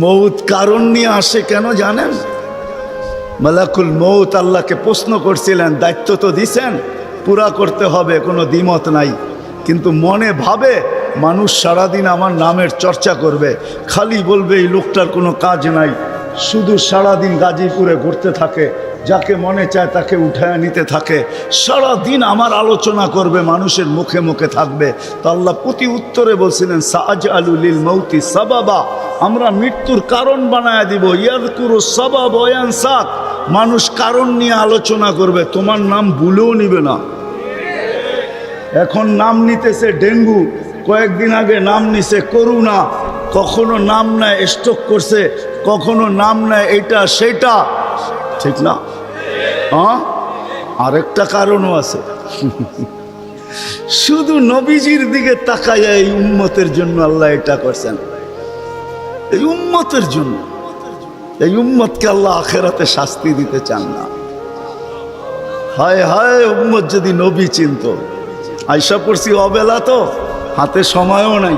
মৌত কারণ নিয়ে আসে কেন জানেন? মালাকুল মৌত আল্লাহকে প্রশ্ন করছিলেন, দায়িত্ব তো দিছেন, পুরা করতে হবে, কোনো দ্বিমত নাই। কিন্তু মনে ভাবে মানুষ সারাদিন আমার নামের চর্চা করবে, খালি বলবে এই লোকটার কোনো কাজ নাই, শুধু সারাদিন গাজীপুরে ঘুরতে থাকে, যাকে মনে চায় তাকে উঠায় নিতে থাকে, সারাদিন আমার আলোচনা করবে, মানুষের মুখে মুখে থাকবে। তো আল্লাহ প্রতি উত্তরে বলছিলেন, সাআজআলু লিল মাউতি সাবাবা, আমরা মৃত্যুর কারণ বানায় দিব। ইয়াযকুরু সাবাব ওয়া ইয়ানসাক, মানুষ কারণ নিয়ে আলোচনা করবে, তোমার নাম ভুলেও নিবে না। এখন নাম নিতেছে ডেঙ্গু, কয়েকদিন আগে নাম নিছে করোনা, কখনো নাম নেয় স্ট্রোক করছে, কখনো নাম নেয় এটা সেটা, ঠিক না? হ্যাঁ, আরেকটা কারণও আছে। শুধু নবীজির দিকে তাকাইয়া এই উম্মতের জন্য আল্লাহ এটা করছেন, এই উম্মতের জন্য। এই উম্মতকে আল্লাহ আখেরাতে শাস্তি দিতে চান না। হায় হায়, উম্মত যদি নবী চিনত। আয়সা পড়ছি অবেলা, তো হাতে সময়ও নাই,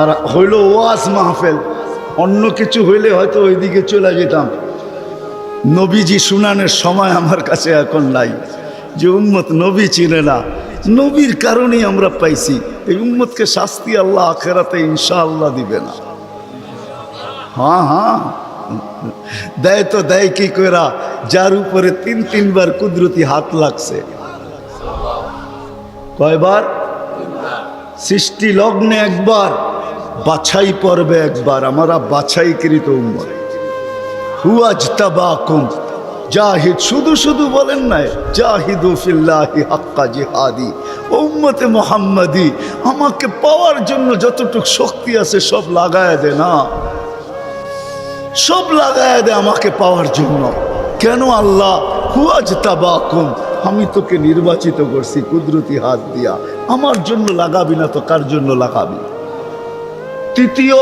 আর হইল ওয়াজ মাহফিল, অন্য কিছু হইলে হয়তো ওইদিকে চলে যেতাম। নবীজি শুনানের সময় আমার কাছে এখন নাই। যে উম্মত নবী চিনে না, নবীর কারণেই আমরা পাইছি। এই উম্মতকে শাস্তি আল্লাহ আখেরাতে ইনশাআল্লাহ দিবে না। হ্যাঁ হ্যাঁ, দেয় তো দেয় কি কইরা, যার উপরে 3-3 বার কুদরতি হাত লাগছে। কয়বার? সৃষ্টি লগ্নে একবার, বাছাই পর্বে একবার। আমরা বাছাইকৃত উম্মত। হুয়াজতাবাকুম জাহিদ, শুধু শুধু বলেন নাই, জাহিদু ফিল্লাহি হাক্কা জিহাদি। উম্মতে মুহাম্মাদি, আমাকে পাওয়ার জন্য যতটুকু শক্তি আছে সব লাগায় দে না, সব লাগায় দে আমাকে পাওয়ার জন্য। কেন আল্লাহ? হুয়াজতাবাকুম, আমি তোকে নির্বাচিত করছি কুদরতি হাত দিয়া, আমার জন্য লাগাবি না তো কার জন্য লাগাবি? তৃতীয়,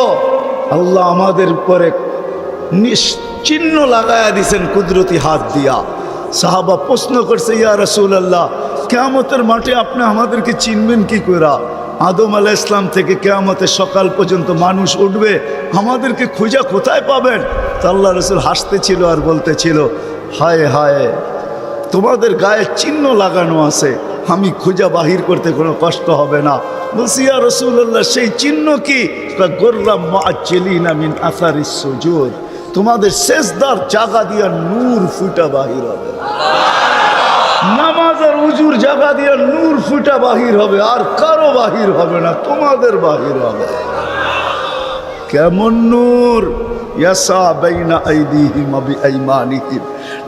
আল্লাহ আমাদের উপরে চিহ্ন লাগায়া দিছেন কুদরতি হাত দিয়া। সাহাবা প্রশ্ন করছে, ইয়া রাসূলুল্লাহ, কিয়ামতের মাঠে আপনি আমাদেরকে চিনবেন কি কইরা? আদম আলাইহিস সালাম থেকে কিয়ামতের সকাল পর্যন্ত মানুষ উঠবে, আমাদেরকে খুঁজা কোথায় পাবেন? তো আল্লাহ রাসূল হাসতেছিল আর বলতেছিল, হায় হায়, তোমাদের গায়ে চিহ্ন লাগানো আছে, আমি খুঁজা বাহির করতে কোনো কষ্ট হবে না। বলছি, ইয়া রাসূলুল্লাহ, সেই চিহ্ন কি? গুররাম মুআজ্জিলিনা মিন আসারিস সুজুদ, তোমাদের সেজদার জায়গা দিয়া নূর ফুটা বাহির হবে, নামাজ আর উজুর জায়গা দিয়া নূর ফুটা বাহির হবে, আর কারো বাহির হবে না, তোমাদের বাহির হবে। কেমন নূর? ইয়াসা বাইনা আইদিহিম ওয়া বিআইমানিহিম,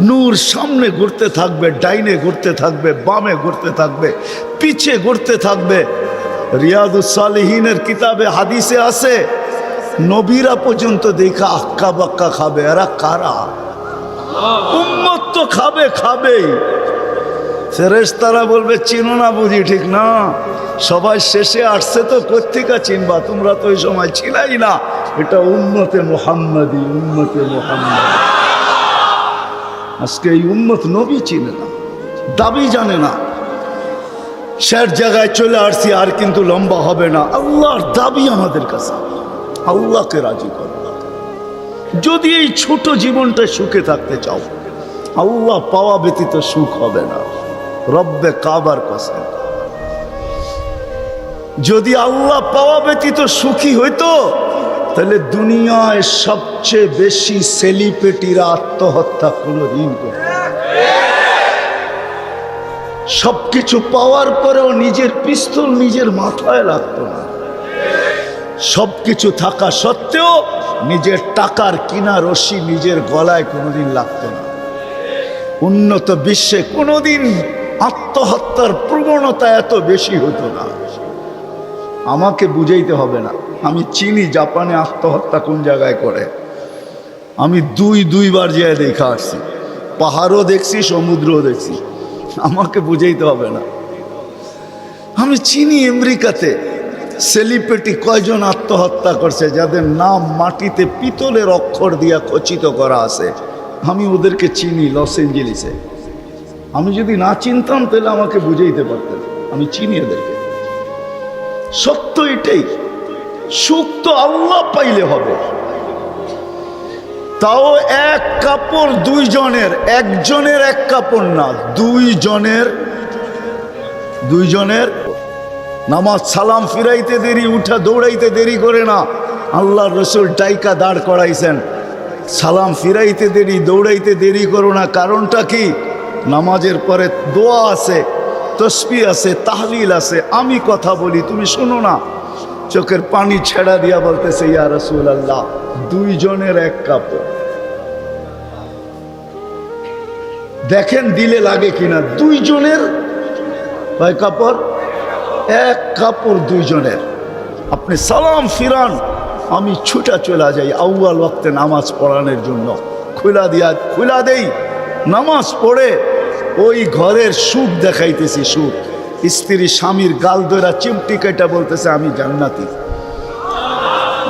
নূর সামনে ঘুরতে থাকবে, ডাইনে ঘুরতে থাকবে, বামে ঘুরতে থাকবে, পিছে ঘুরতে থাকবে। রিয়াদুস সালিহিনের কিতাবে হাদিসে আছে, নবীরা পর্যন্ত দেখা আক্কা বাক্কা খাবে। এরা কারা? উম্মত তো খাবে, খাবেই। ফেরেশতারা বলবে, চিনো না বুঝি? ঠিক না, সবাই শেষে আসছে তো কোত্থেকে চিনবা? তোমরা তো ওই সময় ছিলাই না। এটা উম্মতে মুহাম্মাদি, উম্মতে মুহাম্মাদি। আজকে এই উম্মত নবী চিনে না, দাবি জানে না। শেষ জায়গায় চলে আসছি, আর কিন্তু লম্বা হবে না। আল্লাহর দাবি আমাদের কাছে, আল্লাহকে রাজি করো। যদি এই ছোট জীবনটা সুখে থাকতে চাও, আল্লাহ পাওয়া ব্যতীত সুখ হবে না। রব্বে কাবার কসম, যদি আল্লাহ পাওয়া ব্যতীত সুখী হইতো, তাহলে দুনিয়ায় সবচেয়ে বেশি সেলিব্রিটিরা আত্মহত্যা কোনোদিন করত। সবকিছু পাওয়ার পরেও নিজের পিস্তল নিজের মাথায় লাগতো না। সবকিছু থাকা সত্ত্বেও নিজের টাকার কিনা রশি নিজের গলায় কোনোদিন লাগতো না। উন্নত বিশ্বে কোনোদিন আত্মহত্যার প্রবণতা এত বেশি হতো না। আমাকে বুঝাইতে হবে না, আমি চিনি জাপানে আত্মহত্যা কোন জায়গায় করে। আমি দুইবার যেয়ে দেখা আসছি, পাহাড়ও দেখছি, সমুদ্রও দেখছি। আমাকে বুঝাইতে হবে না, আমি চিনি আমেরিকাতে সেলিব্রিটি কয়জন আত্মহত্যা করছে, যাদের নাম মাটিতে পিতলের অক্ষর দিয়া খচিত করা আছে। আমি ওদেরকে চিনি লস এঞ্জেলিসে। আমি যদি না চিনতাম তাহলে আমাকে বুঝাইতে পারতেন। আমি চিনি ওদেরকে। সত্য এটাই, সুখ তো আল্লাহ পাইলে হবে। তাও এক কাপড় দুইজনের, একজনের এক কাপড় না, দুইজনের। নামাজ সালাম ফিরাইতে দেরি, উঠা দৌড়াইতে দেরি করে না। আল্লাহর রসুল ডাইকা দাঁড় করাইছেন, সালাম ফিরাইতে দেরি, দৌড়াইতে দেরি করো না। কারণটা কি? নামাজের পরে দোয়া আছে, তসবিহ আছে, তাহলিল আছে। আমি কথা বলি, তুমি শোনো না। চোখের পানি ছেড়া দিয়া বলতেছে, ইয়া রাসূলুল্লাহ, দুইজনের এক কাপড়। দেখেন দিলে লাগে কিনা। দুইজনের কয় কাপড়? এক কাপড় দুইজনের। আপনি সালাম ফিরান, আমি ছুটা চলে যাই আউয়াল ওয়াক্তে নামাজ পড়ানোর জন্য। খুলা দেই, নামাজ পড়ে ওই ঘরের সুখ দেখাইতেছি, সুখ। স্ত্রী স্বামীর গাল ধরা চিমটি কেটে বলতেছে, আমি জান্নাতি।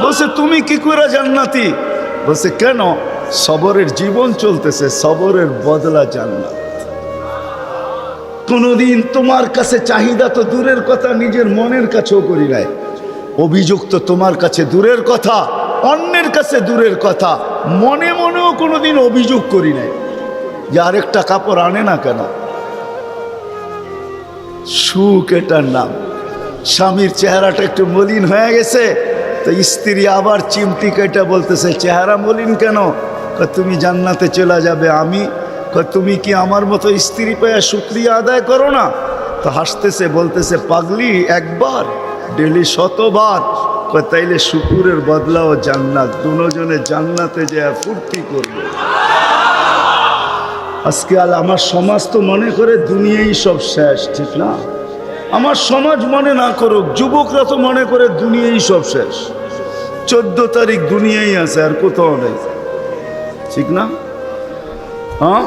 বলছে, তুমি কি করে জান্নাতি? বলছে, কেন? সবরের জীবন চলতেছে, সবরের বদলা জান্নাত। কোনদিন তোমার কাছে চাহিদা তো দূরের কথা, নিজের মনের কাছেও করি নাই। অভিযোগ তো তোমার কাছে দূরের কথা, অন্যের কাছে দূরের কথা, মনে মনেও কোনোদিন অভিযোগ করি নাই যে আরেকটা কাপড় আনে না কেন। সুখ এটার নাম। স্বামীর চেহারাটা একটু মলিন হয়ে গেছে, তো স্ত্রী আবার চিমটি কেটে বলতেছে, চেহারা মলিন কেন? তুমি জান্নাতে চলে যাবে। আমি তুমি কি আমার মতো স্ত্রী পেয়ে শুকরিয়া আদায় করো না? তো হাসতেছে, বলতেছে, পাগলি, একবার ডেলি 100 বার। তাইলে শুকুরের বদলাও জান্নাত। দুজনে জান্নাতে যে ফুর্তি করবে। আজকে আমার সমাজ তো মনে করে দুনিয়াই সব শেষ, ঠিক না? আমার সমাজ মনে না করুক, যুবকরা তো মনে করে দুনিয়াই সব শেষ। 14 তারিখ দুনিয়াই আছে, আর কোথাও নেই, ঠিক না? হ্যাঁ।